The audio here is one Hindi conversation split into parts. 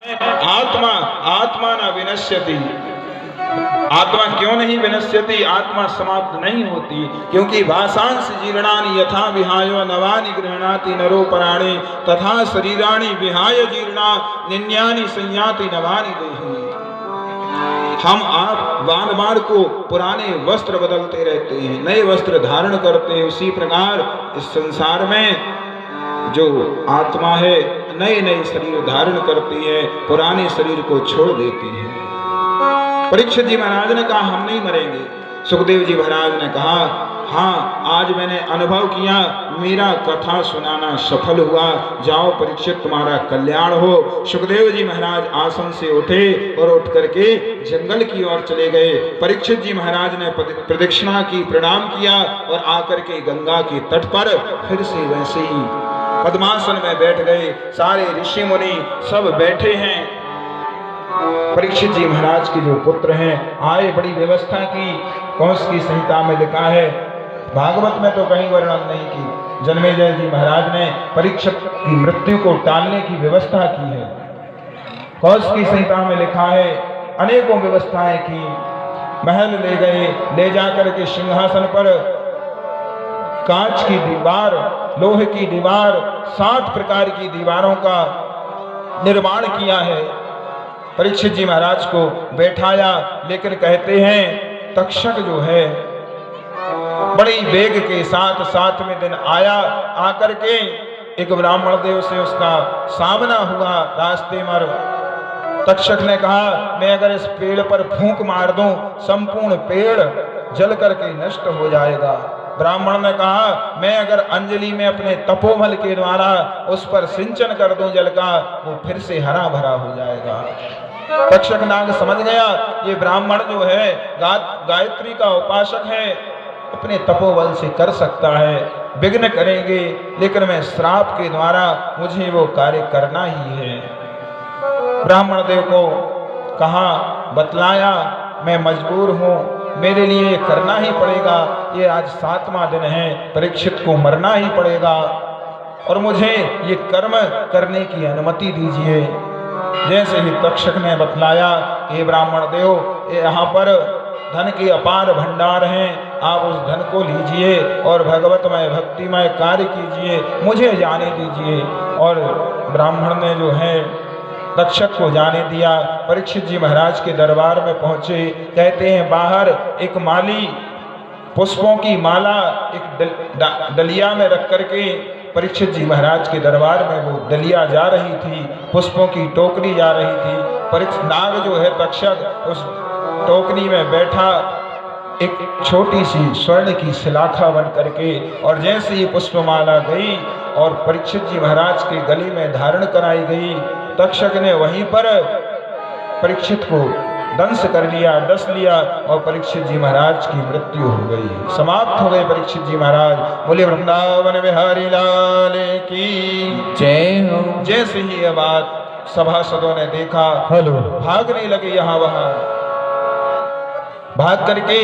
आत्मा आत्मा न विनश्यति। आत्मा क्यों नहीं विनश्यति, आत्मा समाप्त नहीं होती? क्योंकि वासांस जीर्णानि यथा विहायो नवानि गृह्णाति नरो पराणि तथा शरीराणि विहाय जीर्णा निन्यानि संयाति नवानि देहि। हम आप बार बार को पुराने वस्त्र बदलते रहते हैं, नए वस्त्र धारण करते हैं। उसी प्रकार इस संसार में जो आत्मा है नए नए शरीर धारण करती है, पुराने शरीर को छोड़ देती है। परीक्षित जी महाराज ने कहा हम नहीं मरेंगे। सुखदेव जी महाराज ने कहा हाँ, आज मैंने अनुभव किया, मेरा कथा सुनाना सफल हुआ। जाओ परीक्षित, तुम्हारा कल्याण हो। सुखदेव जी महाराज आसन से उठे और उठ करके जंगल की ओर चले गए। परीक्षित जी महाराज ने प्रदक्षिणा की, प्रणाम किया और आकर के गंगा के तट पर फिर से वैसे ही पद्मासन में बैठ गए। सारे ऋषि मुनि सब बैठे हैं। परीक्षित जी महाराज के जो पुत्र हैं आए, बड़ी व्यवस्था की। कौश की संहिता में लिखा है, भागवत में तो कहीं वर्णन नहीं की। जन्मेजय जी महाराज ने परीक्षित की मृत्यु को टालने की व्यवस्था की है। कौश की संहिता में लिखा है, अनेकों व्यवस्थाएं की। महल ले गए, ले जाकर के सिंहासन पर कांच की दीवार, लोहे की दीवार, 60 प्रकार की दीवारों का निर्माण किया है। परीक्षित जी महाराज को बैठाया, लेकिन कहते हैं तक्षक जो है बड़ी वेग के साथ 7वें दिन आया। आकर के एक ब्राह्मण देव से उसका सामना हुआ रास्ते में। तक्षक ने कहा मैं अगर इस पेड़ पर फूंक मार दूं, संपूर्ण पेड़ जल करके नष्ट हो जाएगा। ब्राह्मण ने कहा मैं अगर अंजलि में अपने तपोबल के द्वारा उस पर सिंचन कर दूं जल का, वो फिर से हरा भरा हो जाएगा। तक्षक नाग समझ गया ये ब्राह्मण जो है गायत्री का उपासक है, अपने तपोबल से कर सकता है, विघ्न करेंगे, लेकिन मैं श्राप के द्वारा मुझे वो कार्य करना ही है। ब्राह्मण देव को कहा, बतलाया मैं मजबूर हूँ, मेरे लिए ये करना ही पड़ेगा। ये आज 7वां दिन है, परीक्षित को मरना ही पड़ेगा और मुझे ये कर्म करने की अनुमति दीजिए। जैसे ही तक्षक ने बतलाया, ये ब्राह्मण देव ये यहाँ पर धन के अपार भंडार हैं, आप उस धन को लीजिए और भगवतमय भक्तिमय कार्य कीजिए, मुझे जाने दीजिए। और ब्राह्मण ने जो है तक्षक को जाने दिया। परीक्षित जी महाराज के दरबार में पहुंचे। कहते हैं बाहर एक माली पुष्पों की माला एक डलिया में रख करके परीक्षित जी महाराज के दरबार में वो डलिया जा रही थी, पुष्पों की टोकरी जा रही थी। परीक्षित नाग जो है तक्षक उस टोकरी में बैठा, एक छोटी सी स्वर्ण की शिलाखा बन करके, और जैसे ही पुष्पमाला गई और परीक्षित जी महाराज के गले में धारण कराई गई, तक्षक ने वहीं पर परीक्षित को दंश कर लिया, डस लिया और परीक्षित जी महाराज की मृत्यु हो गई, समाप्त हो गए परीक्षित जी महाराज। बोले वृंदावन बिहारी लाल की जय हो। जैसे ही यह बात सभासदों ने देखा, भागने लगे यहाँ वहां। भाग करके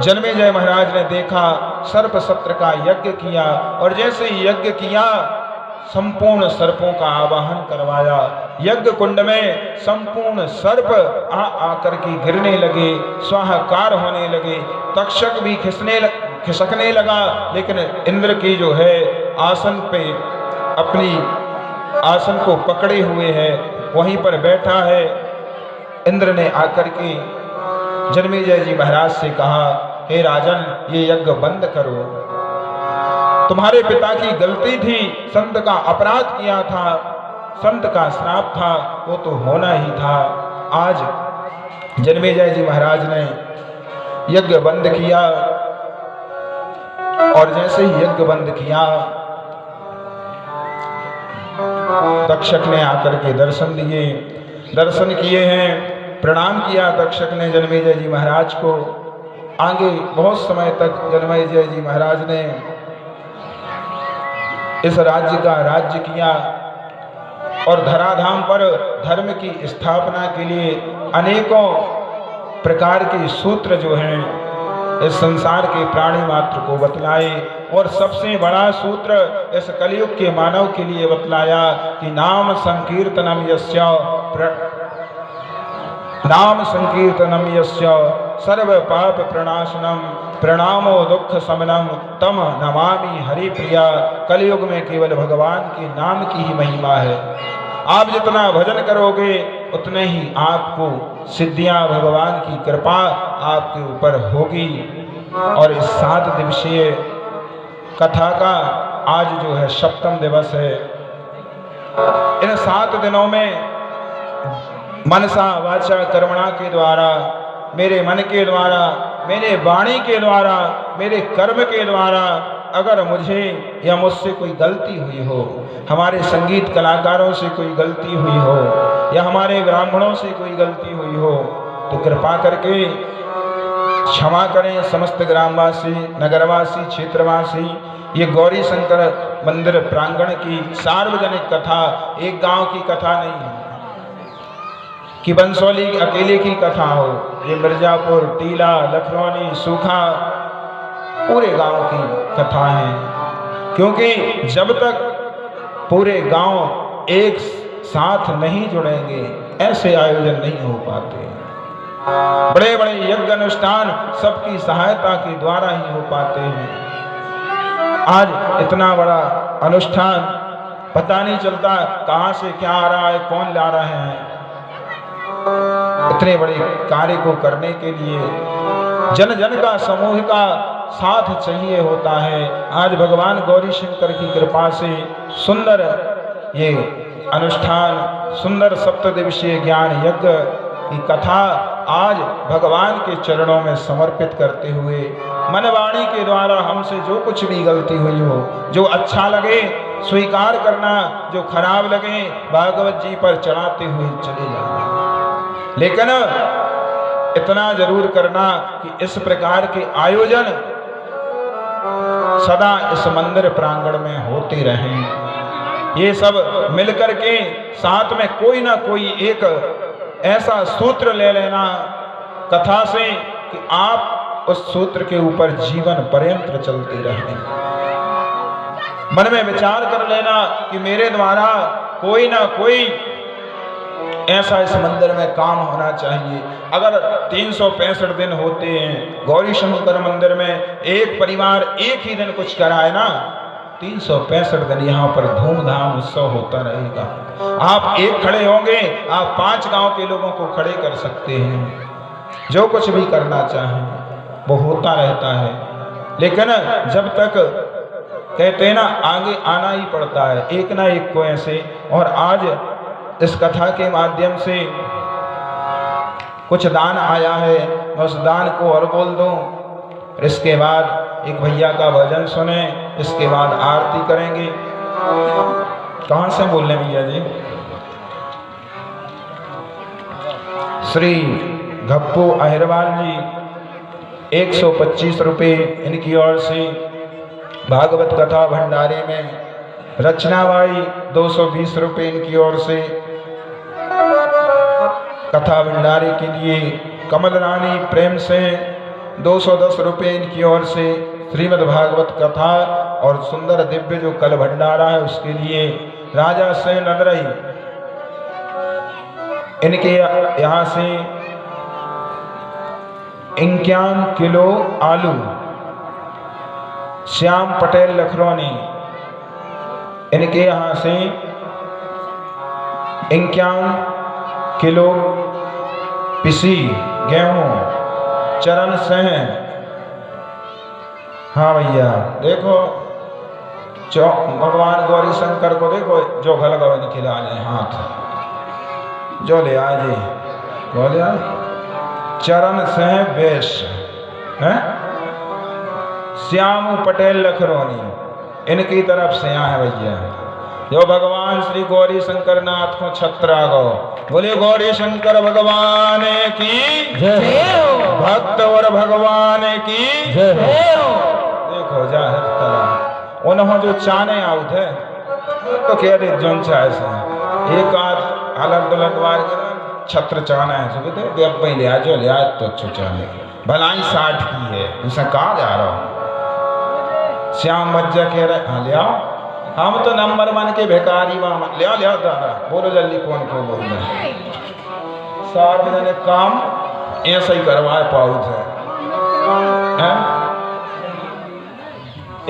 जन्मेजय महाराज ने देखा, सर्प सत्र का यज्ञ किया और जैसे ही यज्ञ किया संपूर्ण सर्पों का आवाहन करवाया। यज्ञ कुंड में संपूर्ण सर्प आकर के गिरने लगे, स्वाहाकार होने लगे। तक्षक भी खिसकने लगा, लेकिन इंद्र की जो है आसन पे अपनी आसन को पकड़े हुए है, वहीं पर बैठा है। इंद्र ने आकर के जन्मेजय जी महाराज से कहा, हे राजन ये यज्ञ बंद करो, तुम्हारे पिता की गलती थी, संत का अपराध किया था, संत का श्राप था, वो तो होना ही था। आज जन्मेजय जी महाराज ने यज्ञ बंद किया और जैसे ही यज्ञ बंद किया तक्षक ने आकर के दर्शन दिए, दर्शन किए हैं, प्रणाम किया तक्षक ने जन्मेजय जी महाराज को। आगे बहुत समय तक जन्मेजय जी महाराज ने इस राज्य का राज्य किया और धराधाम पर धर्म की स्थापना के लिए अनेकों प्रकार के सूत्र जो हैं इस संसार के प्राणी मात्र को बतलाए और सबसे बड़ा सूत्र इस कलयुग के मानव के लिए बतलाया कि नाम संकीर्तनम यस्य सर्व पाप प्रणाशनम प्रणामो दुख समनम तम नमामि हरि प्रिया। कलयुग में केवल भगवान के नाम की ही महिमा है। आप जितना भजन करोगे उतने ही आपको सिद्धियां, भगवान की कृपा आपके ऊपर होगी। और इस 7 दिवसीय कथा का आज जो है 7वां दिवस है। इन 7 दिनों में मनसा वाचा कर्मणा के द्वारा, मेरे मन के द्वारा, मेरे वाणी के द्वारा, मेरे कर्म के द्वारा अगर मुझे या मुझसे कोई गलती हुई हो, हमारे संगीत कलाकारों से कोई गलती हुई हो या हमारे ब्राह्मणों से कोई गलती हुई हो, तो कृपा करके क्षमा करें। समस्त ग्रामवासी, नगरवासी, क्षेत्रवासी, ये गौरी शंकर मंदिर प्रांगण की सार्वजनिक कथा, एक गांव की कथा नहीं है कि बंसौली अकेले की कथा हो। ये मिर्जापुर, टीला, लखनौनी, सूखा, पूरे गांव की कथा है। क्योंकि जब तक पूरे गांव एक साथ नहीं जुड़ेंगे, ऐसे आयोजन नहीं हो पाते। बड़े बड़े यज्ञ अनुष्ठान सबकी सहायता के द्वारा ही हो पाते हैं। आज इतना बड़ा अनुष्ठान पता नहीं चलता कहां से क्या आ रहा है, कौन ला रहे हैं। इतने बड़े कार्य को करने के लिए जन जन का, समूह का साथ चाहिए होता है। आज भगवान गौरी शंकर की कृपा से सुंदर ये अनुष्ठान, सुंदर 7 दिवसीय ज्ञान यज्ञ की कथा आज भगवान के चरणों में समर्पित करते हुए मनवाणी के द्वारा हमसे जो कुछ भी गलती हुई हो, जो अच्छा लगे स्वीकार करना, जो खराब लगे भागवत जी पर चढ़ाते हुए चले जाना। लेकिन इतना जरूर करना कि इस प्रकार के आयोजन सदा इस मंदिर प्रांगण में होते रहें। ये सब मिलकर के साथ में कोई ना कोई एक ऐसा सूत्र ले लेना कथा से कि आप उस सूत्र के ऊपर जीवन पर्यंत चलते रहें। मन में विचार कर लेना कि मेरे द्वारा कोई ना कोई ऐसा इस मंदिर में काम होना चाहिए। अगर 365 दिन होते हैं गौरी शंकर मंदिर में, एक परिवार एक ही दिन कुछ कराए ना, 365 दिन यहाँ पर धूमधाम उत्सव होता रहेगा। आप एक खड़े होंगे, आप 5 गांव के लोगों को खड़े कर सकते हैं। जो कुछ भी करना चाहें वो होता रहता है। लेकिन जब तक कहते हैं ना, आगे आना ही पड़ता है एक ना एक को ऐसे। और आज इस कथा के माध्यम से कुछ दान आया है, मैं उस दान को और बोल दूं। इसके बाद एक भैया का भजन सुने, इसके बाद आरती करेंगे। कहां से बोल रहे भैया जी? श्री गप्पू अहिरवाल जी, 125 रुपये इनकी ओर से। भागवत कथा भंडारे में रचनाबाई 220 रुपये इनकी ओर से। कथा भंडारे के लिए कमल रानी प्रेम से 210 रुपये इनकी ओर से। श्रीमद् भागवत कथा और सुंदर दिव्य जो कल भंडारा है उसके लिए राजा से नंदरई, इनके यहाँ से 51 किलो आलू। श्याम पटेल लखनौनी, इनके यहाँ से 51 किलो पिसी गेहूं। चरण सिंह, हाँ भैया देखो, भगवान गौरी शंकर को देखो जो गल गवे खिला ले हाथ, जो ले आए जी, वो ले आए। चरण सिंह बेश है, श्याम पटेल लखनौनी, इनकी तरफ से यहाँ है भैया। जो भगवान श्री गौरी शंकर नाथ को छत्रा गो, बोले गौरी शंकर भगवान की जय, भक्त और भगवान की जय। देखो जा उन्होंने जो चाने आउट है तो कह दे जोन चाहे से एक आध अलग दुलग वार छत्र चाना है सुबह दे अब ले आ जो ले आज तो अच्छो चाने भलाई 60 की है उसे कहा जा रहा हूँ। श्याम मज्जा कह रहे हाँ ले आओ, हम तो नंबर 1 के भिखारी वहां ले आओ दादा बोलो जल्दी कौन को बोल रहे। सार्वजनिक काम ऐसा ही करवाए पाउच है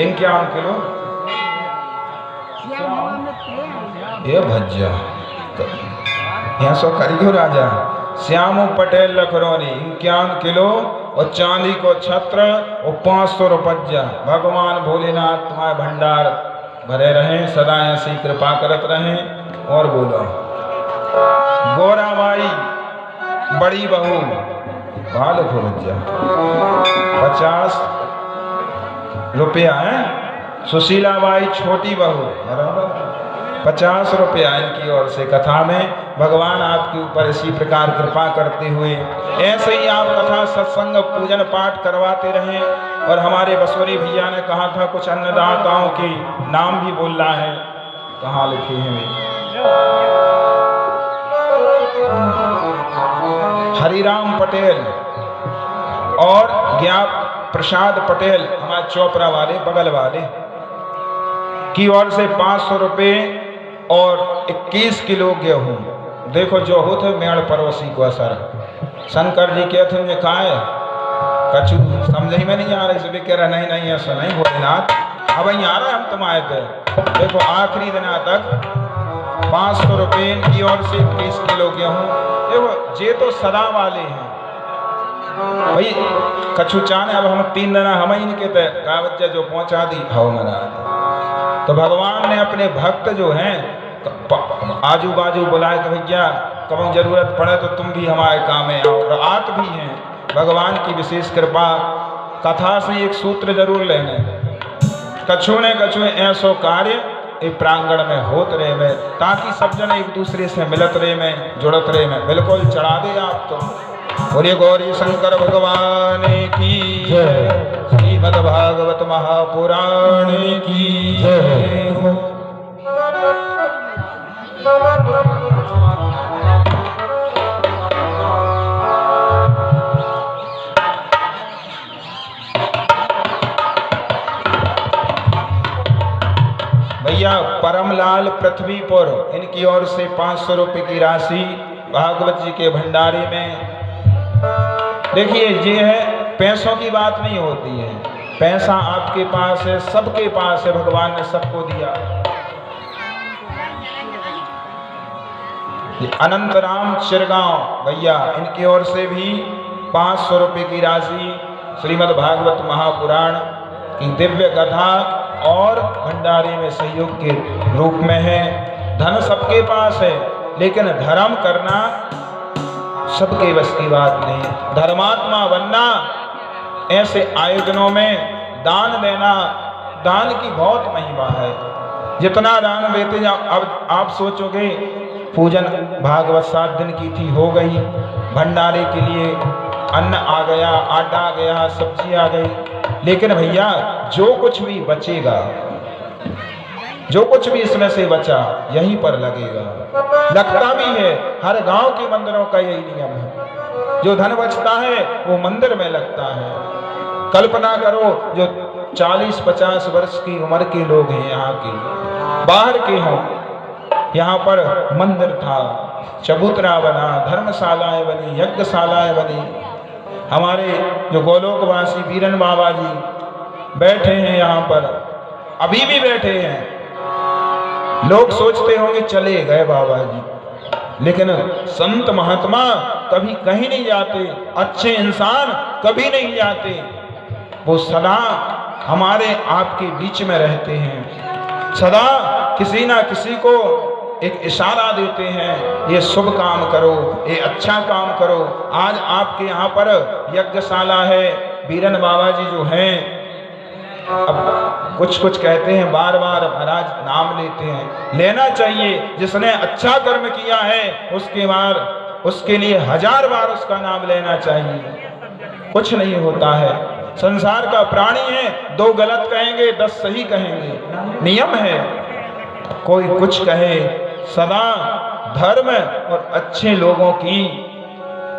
51 किलो ये भज्जा यहाँ सो करियो राजा श्यामू पटेल लखनौनी 51 किलो और चांदी को छत्र और 500 रुपया। भगवान भोलेनाथ तुम्हारे भंडार भरे रहें, सदा ऐसी कृपा करत रहें। और बोलो गोराबाई बड़ी बहू भाल को भज्जा 50 रुपया है। सुशीलाबाई छोटी बहू बराबर 50 रुपया इनकी ओर से कथा में। भगवान आपके ऊपर इसी प्रकार कृपा करते हुए ऐसे ही आप कथा सत्संग पूजन पाठ करवाते रहें। और हमारे बसवरी भैया ने कहा था कुछ अन्नदाताओं के नाम भी बोल रहा है, कहाँ लिखे हैं वे? हरिराम पटेल और ज्ञाप प्रसाद पटेल हमारे चोपड़ा वाले बगल वाले की ओर से 500 रुपये और 21 किलो गेहूं। देखो जो होते मेड़ पड़ोसी को असर। शंकर जी कहते मुझे कहा है कछु समझ ही में नहीं आ रही। सुबह कह रहा नहीं नहीं ऐसा नहीं भोलेनाथ अब यहीं आ रहा है हम तुम आए थे। देखो आखिरी दिन तक 500 रुपये की ओर से 21 किलो गेहूं। देखो ये तो सदा वाले हैं भाई कछु चाने। अब हम 3 दिन हम ही नहीं कहते कावज्जा जो पहुंचा दी हाउ मना। तो भगवान ने अपने भक्त जो हैं आजू बाजू बुलाए कि भैया कभी जरूरत पड़े तो तुम भी हमारे काम में आओ। और आत भी हैं भगवान की विशेष कृपा। कथा से एक सूत्र जरूर लेने कछु ने कछु ऐसो कार्य एक प्रांगण में होत रहे में ताकि सब जन एक दूसरे से मिलत रहे में जुड़त रहे में। बिल्कुल चढ़ा दे आप तो। बोलिए गौरी शंकर भगवान की जय। श्रीमद् भागवत महापुराण की जय हो। भैया परमलाल पृथ्वीपुर इनकी ओर से 500 रुपये की राशि भागवत जी के भंडारे में। देखिए ये है पैसों की बात नहीं होती है, पैसा आपके पास है सबके पास है, भगवान ने सबको दिया। अनंतराम चिरगांव भैया इनकी ओर से भी 500 रुपये की राशि श्रीमद् भागवत महापुराण की दिव्य कथा और भंडारे में सहयोग के रूप में है। धन सबके पास है लेकिन धर्म करना सबके बस की बात नहीं। धर्मात्मा बनना ऐसे आयोजनों में दान देना, दान की बहुत महिमा है। जितना दान देते जाओ। अब आप सोचोगे पूजन भागवत 7 दिन की थी हो गई, भंडारे के लिए अन्न आ गया, आटा आ गया, सब्जी आ गई, लेकिन भैया जो कुछ भी बचेगा, जो कुछ भी इसमें से बचा यहीं पर लगेगा। लगता भी है, हर गांव के मंदिरों का यही नियम है। जो धन बचता है वो मंदिर में लगता है। कल्पना करो जो 40-50 वर्ष की उम्र के लोग हैं यहाँ के, बाहर के हों, यहाँ पर मंदिर था, चबूतरा बना, धर्मशालाएं बनी, यज्ञशालाएं बनी। हमारे जो गोलोकवासी बीरन बाबा जी बैठे हैं यहाँ पर, अभी भी बैठे हैं। लोग सोचते होंगे चले गए बाबा जी, लेकिन संत महात्मा कभी कहीं नहीं जाते, अच्छे इंसान कभी नहीं जाते। वो सदा हमारे आपके बीच में रहते हैं, सदा किसी ना किसी को एक इशारा देते हैं, ये शुभ काम करो, ये अच्छा काम करो। आज आपके यहाँ पर यज्ञशाला है, बीरन बाबा जी जो हैं, अब कुछ कुछ कहते हैं, बार बार महाराज नाम लेते हैं, लेना चाहिए। जिसने अच्छा कर्म किया है उसके लिए 1000 बार उसका नाम लेना चाहिए। कुछ नहीं होता है, संसार का प्राणी है, 2 गलत कहेंगे 10 सही कहेंगे, नियम है। कोई कुछ कहे, सदा धर्म और अच्छे लोगों की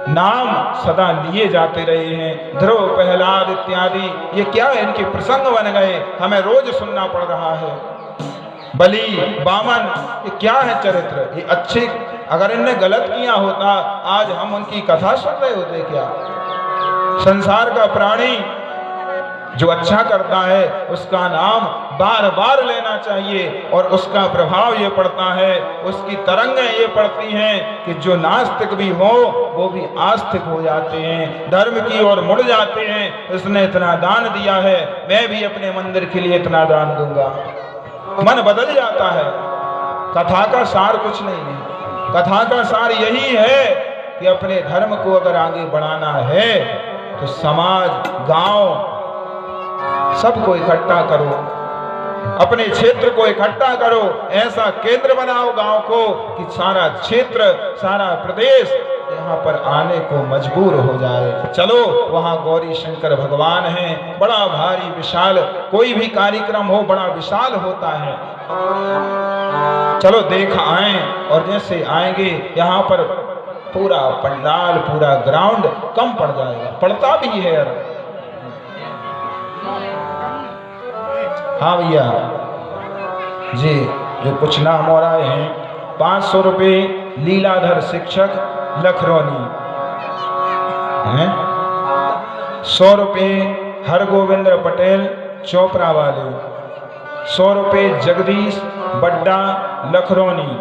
नाम सदा लिए जाते रहे हैं। ध्रुव, प्रहलाद इत्यादि ये क्या है, इनके प्रसंग बन गए, हमें रोज सुनना पड़ रहा है। बलि, बामन, ये क्या है चरित्र, ये अच्छे, अगर इनने गलत किया होता आज हम उनकी कथा सुन रहे होते क्या? संसार का प्राणी जो अच्छा करता है उसका नाम बार बार लेना चाहिए और उसका प्रभाव ये पड़ता है, उसकी तरंगें ये पड़ती हैं कि जो नास्तिक भी हो वो भी आस्तिक हो जाते हैं, धर्म की ओर मुड़ जाते हैं। उसने इतना दान दिया है, मैं भी अपने मंदिर के लिए इतना दान दूंगा, मन बदल जाता है। कथा का सार कुछ नहीं है, कथा का सार यही है कि अपने धर्म को अगर आगे बढ़ाना है तो समाज, गांव सबको इकट्ठा करो, अपने क्षेत्र को इकट्ठा करो, ऐसा केंद्र बनाओ गांव को कि सारा क्षेत्र, सारा प्रदेश यहाँ पर आने को मजबूर हो जाए। चलो वहाँ गौरी शंकर भगवान हैं, बड़ा भारी विशाल, कोई भी कार्यक्रम हो बड़ा विशाल होता है, चलो देख आए। और जैसे आएंगे यहाँ पर पूरा पंडाल, पूरा ग्राउंड कम पड़ जाएगा, पड़ता भी है यार। हाँ भैया जी, जो कुछ नाम हो रहे हैं, 500 रुपये लीलाधर शिक्षक लखरौनी हैं, 100 रुपये हरगोविंद पटेल चोपड़ा वाले, 100 रुपये जगदीश बड्डा लखरौनी,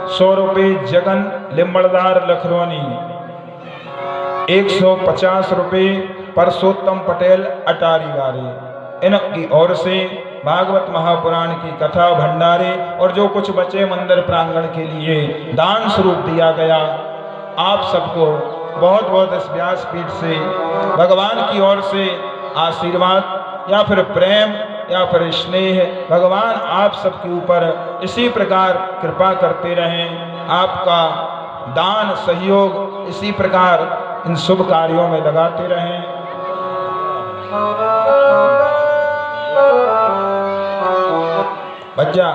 100 रुपये जगन लिम्बड़दार लखरौनी, 150 रुपये परसोत्तम पटेल अटारी वाले। इनकी ओर से भागवत महापुराण की कथा, भंडारे और जो कुछ बचे मंदिर प्रांगण के लिए दान स्वरूप दिया गया। आप सबको बहुत बहुत इस व्यासपीठ से भगवान की ओर से आशीर्वाद या फिर प्रेम या फिर स्नेह, भगवान आप सबके ऊपर इसी प्रकार कृपा करते रहें। आपका दान सहयोग इसी प्रकार इन शुभ कार्यों में लगाते रहें। बच्चा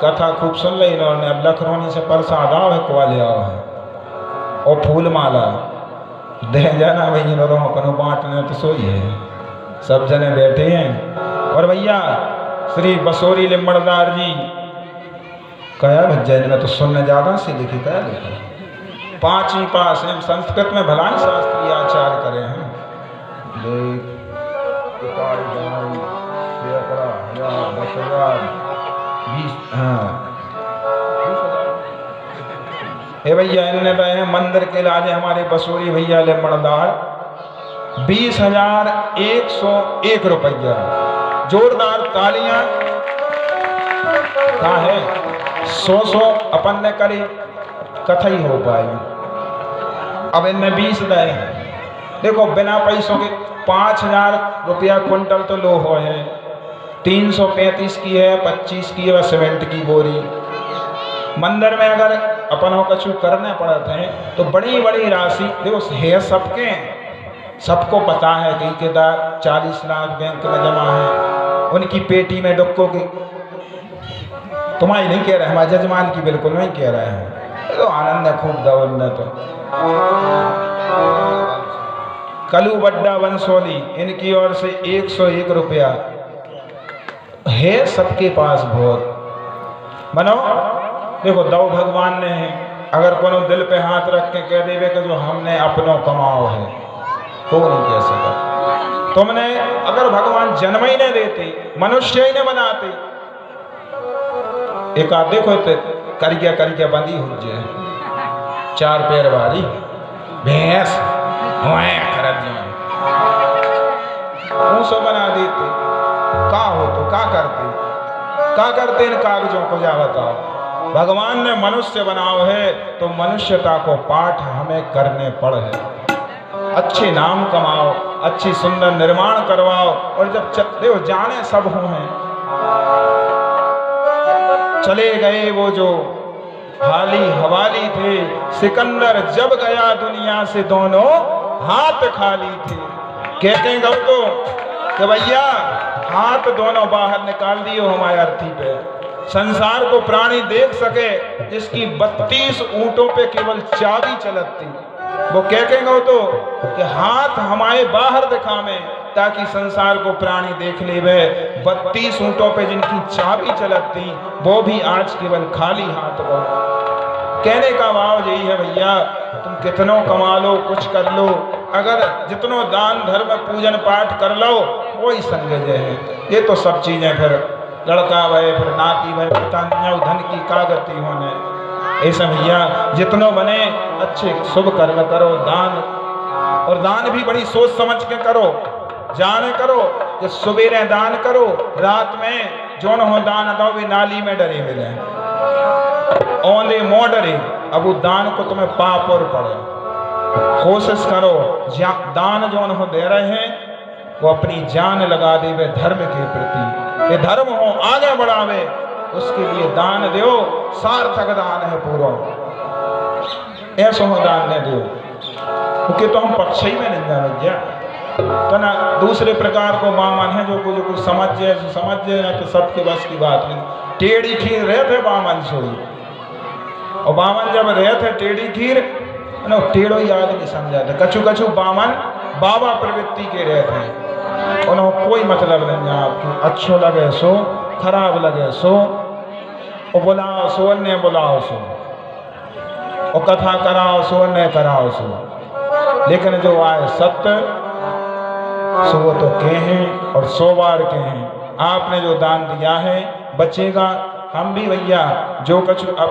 कथा खूब सुन ली इन्होंने, अब लखनऊ से प्रसाद आओ है, कुआले आओ है और फूल माला दे जाना भाई, अपन बांटने तो सोई है, सब जने बैठे हैं। और भैया श्री बसोरी लिम्बड़दार जी कया भज्जैन में तो सुनने ज्यादा से लिखी, कया लिखा 5वीं पास हैं, संस्कृत में भलाई शास्त्री आचार्य करे हैं। हे भैया इनने रहे मंदिर के लाजे हमारे बसोरी भैया लिम्बड़दार 20,101 रुपया, जोरदार तालियां। कहाँ है 100 अपन ने करी कथा ही हो पाई, अब इनने 20 दे। देखो बिना पैसों के 5,000 रुपया क्विंटल तो लो हो है, 335 की है, 25 की है, सीमेंट की बोरी। मंदिर में अगर अपन हो कछु करने पड़ते हैं तो बड़ी बड़ी राशि देखो है सबके, सबको पता है कहीं के 40 लाख बैंक में जमा है, उनकी पेटी में डुक्को की, तुम्हारी नहीं कह रहे, हमारे जजमान की बिल्कुल नहीं कह रहे हैं, तो आनंद है खूब दवन्न। तो कलू बड्डा बंसोली इनकी ओर से 101 रुपया है, सबके पास बहुत बनो। देखो दो भगवान ने है, अगर कोनो दिल पे हाथ रख के कह देवे कि जो हमने अपनों कमाओ है, तो नहीं कह सका। तुमने अगर भगवान जन्म ही नहीं देते, मनुष्य ही नहीं बनाते, एक आध देखो करिया बंदी हो जाए, 4 पैर वाली भैंस बना देते, का हो तो का करते इन कागजों को जा बताओ। भगवान ने मनुष्य बनाओ है तो मनुष्यता को पाठ हमें करने पड़ है। अच्छे नाम कमाओ, अच्छी सुंदर निर्माण करवाओ, और जब देखो जाने सब हो हैं, चले गए वो जो हाली हवाली थे, सिकंदर जब गया दुनिया से दोनों हाथ खाली थे। कहते गौ तो कि भैया हाथ दोनों बाहर निकाल दियो हमारे अर्थी पे, संसार को प्राणी देख सके जिसकी 32 ऊंटों पे केवल चाबी चलती, वो क्या कहेंगे तो कि हाथ हमारे बाहर दिखावे ताकि संसार को प्राणी देख ले। वे 32 ऊंटों पे जिनकी चाबी चलती वो भी आज केवल खाली हाथ हो। कहने का भाव यही है भैया, तुम कितनों कमा लो, कुछ कर लो, अगर जितनों दान धर्म पूजन पाठ कर लो वही संजय है। ये तो सब चीजें फिर लड़का भय, फिर नाती भय, पिता धन की कागती होने। ऐसा भैया जितनो बने अच्छे शुभ कर्म करो, दान, और दान भी बड़ी सोच समझ के करो, जाने करो कि सवेरे दान करो, रात में जोन हो दान दो भी नाली में डरे मिले ओंदे मोह डरे। अब वो दान को तुम्हें पाप और पड़े, कोशिश करो दान जोन हो दे रहे हैं वो अपनी जान लगा दे वे धर्म के प्रति। ये धर्म हो आगे बढ़ावे उसके लिए दान दो, सार्थक दान है पूरा। ऐसा हो दान न दो क्योंकि तो हम पक्ष ही में नहीं जा तो ना दूसरे प्रकार को बामन है जो कुछ समझ जाए ना तो सबके बस की बात नहीं। टेढ़ी खीर रहे थे बामन सोई, और बामन जब रहे थे टेढ़ी खीर ना टेढ़ो ही आदमी समझा था। कछु कछु बामन बाबा प्रवृत्ति के रहे थे, उन्होंने कोई मतलब नहीं है आपकी, अच्छो लगे सो, खराब लगे सो, और बुलाओ सो ने बुलाओ सो, और कथा कराओ सो ने कराओ सो, लेकिन जो आए सत्य सो वो तो कहें और 100 बार कहें। आपने जो दान दिया है बचेगा। हम भी भैया जो कछु अब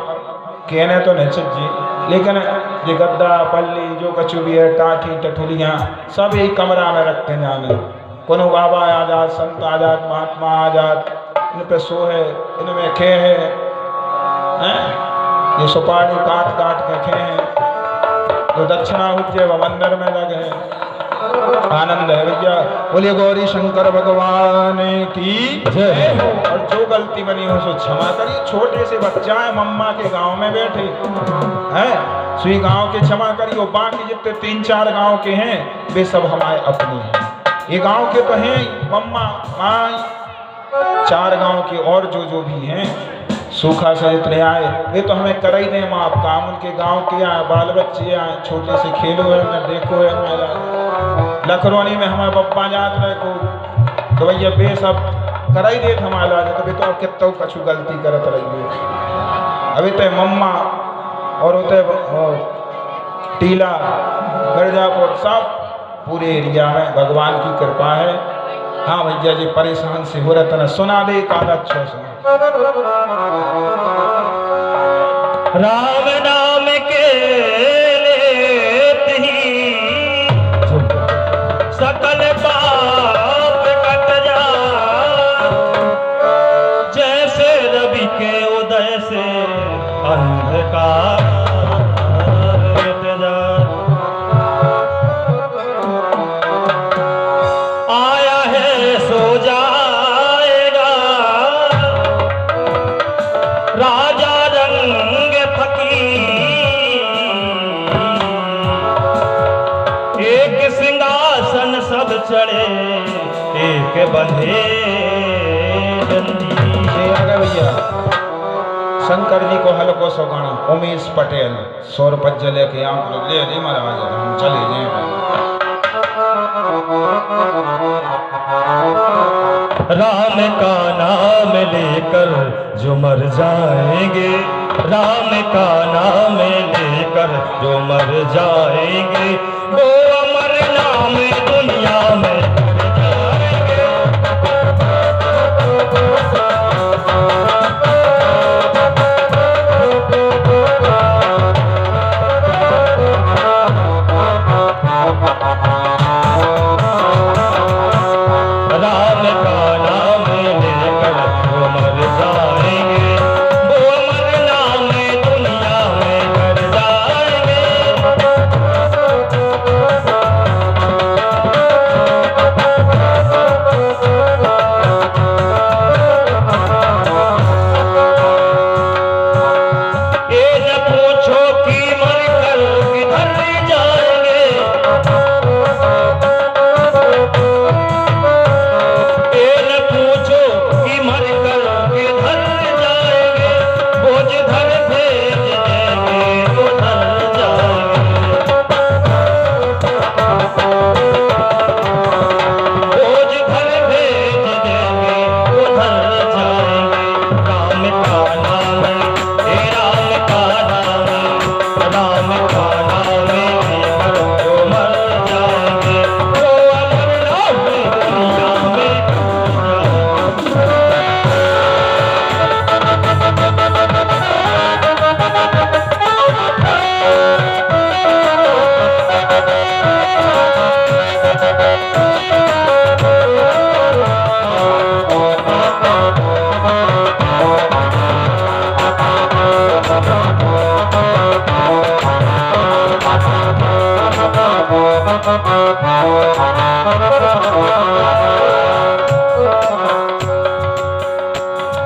कहने तो नहीं चाहिए, लेकिन ये गद्दा पल्ली जो कछु भी है, टाठी टठुलियाँ सब एक कमरा में रख के जाने। कोनो बाबा आजाद, संत आजाद, महात्मा आजाद, इन पे सो है, इनमें खे है, ये सुपारी काट काट के खे हैं, जो दक्षिणा हुए वह मंदिर में लगे हैं। आनंद है भैया, बोलिए गौरी शंकर भगवान की जय। और जो गलती बनी हो सो क्षमा करिए। छोटे से बच्चा है, मम्मा के गांव में बैठे हैं, सुई गांव के क्षमा करिए, बाकी जितने 3-4 गांव के हैं वे सब हमारे अपने हैं। ये गांव के तो हैं मम्मा माँ, 4 गांव के और जो भी हैं सूखा से जितने आए वे तो हमें कर ही दें माँ काम। उनके गांव के आए, बाल बच्चे आए, छोटे से खेलो है, मैं देखो है, मैं लखरौनी में हमारे पप्पा जात रहे को तो भैया बे सब कर ही देते हमारा, तो भी तो कितना कछु गलती करत रही है। अभी तो मम्मा और होते टीला मिर्जापुर सब पूरे एरिया में भगवान की कृपा है। हाँ भैया जी परेशान से हो रहा था, सुना दे एक आधा अच्छा सुना। राम नाम के लेते ही सकल पाप कट जा, जैसे रवि के उदय से अंधकार मिट जा। आया है सो जाएगा राजा रंग फकीर, एक सिंहासन सब चढ़े एक बंधे जंजीर। भैया शंकर जी को हल्को सो गाना उमेश पटेल 100 रुपये लेके ले महाराज हम चले जाए। राम का नाम लेकर जो मर जाएंगे, राम का नाम लेकर जो मर जाएंगे, वो अमर नाम दुनिया में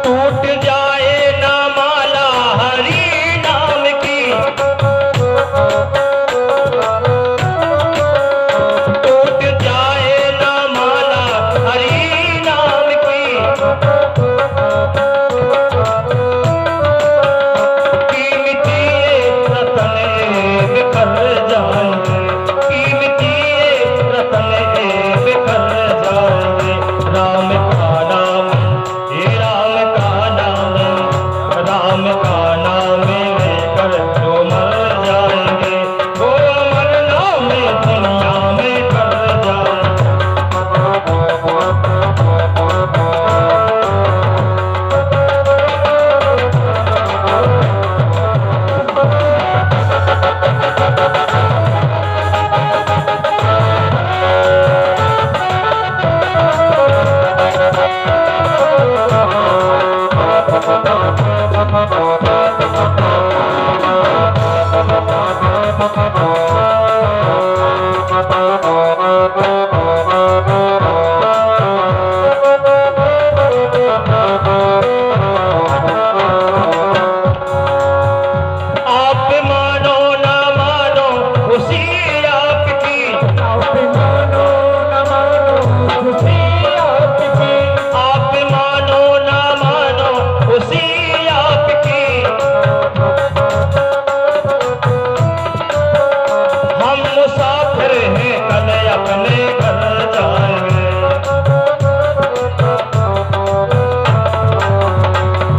टूट जाए ना माला हरि नाम की, टूट जाए ना माला हरि नाम की, कीमती रतन बिखर जाएंगे, कीमती रतन बिखर जाएंगे। राम का नाम, हे राम का नाम, राम का नाम लेकर जो मर जाएंगे, वो अमर नाम दुनिया में कर जाएंगे। आप मानो ना मानो खुशी आपकी, आप मानो ना मानो खुशी आपकी, आप मानो ना मानो खुशी आपकी। हम मुसाफिर हैं कल अपने घर जाएंगे।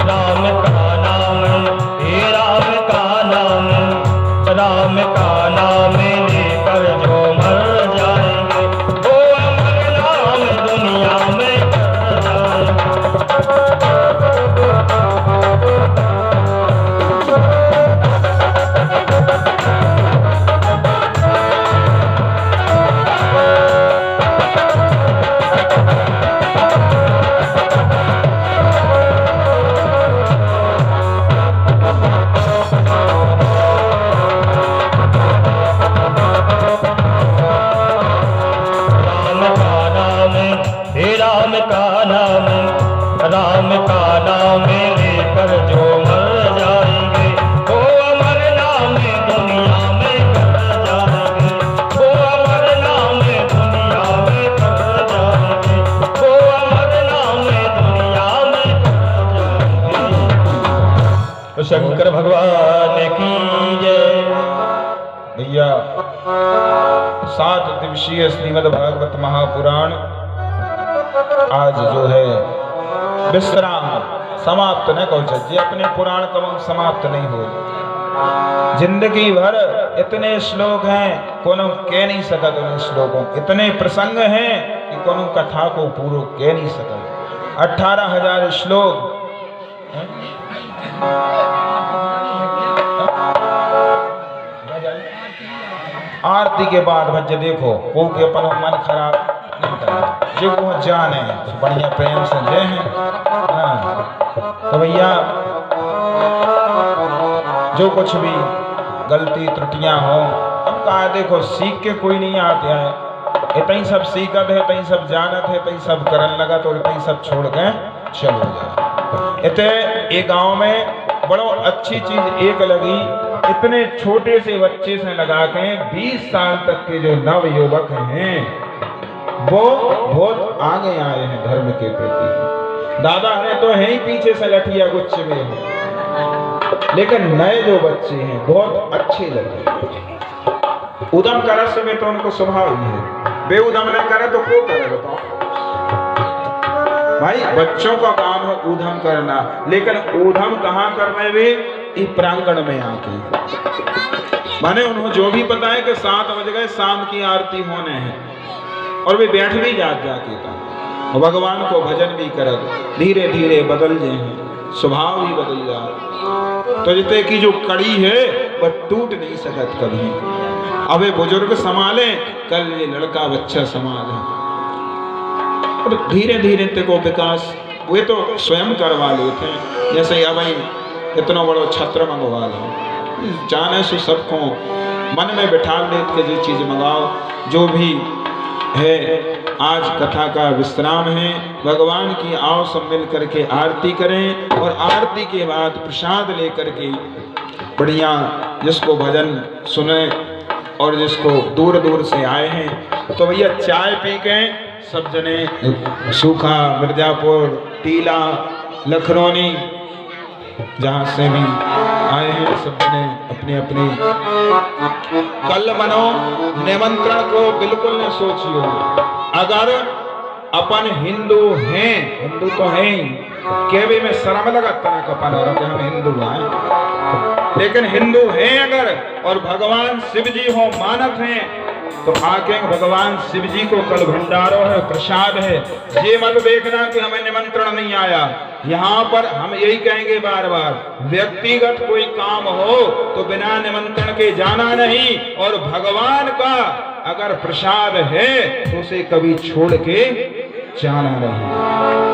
राम का नाम, हे राम का नाम, राम का नाम लेकर जो मर जाएंगे, वो अमर नाम दुनिया में कर राम का नाम, राम का नाम लेकर जो मर जाएंगे, वो अमर नाम दुनिया में कर जाएंगे, वो अमर नाम दुनिया में कर जाएंगे, वो अमर नाम दुनिया में कर जाएंगे। तो शंकर भगवान की जय। भैया 7 दिवसीय श्रीमद् भागवत महापुराण आज जो है विश्राम समाप्त न कहो जी, अपने पुराण कम समाप्त नहीं हो। जिंदगी भर इतने श्लोक हैं कोनो कह नहीं सकत, उन श्लोकों इतने प्रसंग हैं कि कोनो कथा को पूरो कह नहीं सकत। 18,000 श्लोक आरती के बाद भज्य देखो को के अपन मन खराब नहीं करना, जो वो जाने बढ़िया प्रेम से जे हैं। हाँ। तो भैया जो कुछ भी गलती त्रुटियां हो, हम कहा देखो सीख के कोई नहीं आते हैं, इतनी सब सीखत है, इतनी सब जानत है, इतनी सब करन लगा तो इतनी सब छोड़ के चलो जाए। इतने एक गांव में बड़ो अच्छी चीज एक लगी, इतने छोटे से बच्चे से लगा के 20 साल तक के जो नव युवक हैं वो बहुत आगे आए हैं धर्म के प्रति। दादा है तो है ही पीछे से लठिया गुच्छ में हो, लेकिन नए जो बच्चे हैं बहुत अच्छे लगे। उदम करस में तो उनको स्वभाव ही है, बेउदम नहीं करे तो को करे बताओ भाई। बच्चों का काम है ऊधम करना, लेकिन ऊधम कहाँ करने में, प्रांगण में आके माने उन्होंने जो भी पता है कि 7 बज गए शाम की आरती होने हैं, और वे बैठ भी जाके था भगवान को भजन भी कर, धीरे धीरे बदल जाए, स्वभाव भी बदल जाए। तो जितने की जो कड़ी है वह टूट नहीं सकत कभी। अब ये बुजुर्ग संभाले, कल ये लड़का बच्चा संभाले, और धीरे धीरे ते को विकास वे तो स्वयं करवा लेते हैं। जैसे अब इतना बड़ो छत्र मंगवा लो, जाने से सबको मन में बिठा लेत के जो चीज मंगाओ। जो भी है आज कथा का विश्राम है। भगवान की आओ सब मिल करके आरती करें और आरती के बाद प्रसाद लेकर के बढ़िया जिसको भजन सुने और जिसको दूर दूर से आए हैं तो भैया चाय पी के सब जने सूखा मिर्जापुर टीला लखनौनी जहाँ से भी आए हैं सब जने अपने अपने कल मनो निमंत्रण को बिल्कुल न सोचियो। अगर अपन हिंदू हैं, हिंदू तो हैं ही, के भी में शर्म लगता ना कपन और हम हिंदू हैं, लेकिन हिंदू हैं अगर और भगवान शिव जी हो मानत हैं तो आके भगवान शिव जी को कल भंडारो है प्रसाद है। ये मत देखना कि हमें निमंत्रण नहीं आया। यहाँ पर हम यही कहेंगे बार बार व्यक्तिगत कोई काम हो तो बिना निमंत्रण के जाना नहीं और भगवान का अगर प्रसाद है तो उसे कभी छोड़ के जाना नहीं।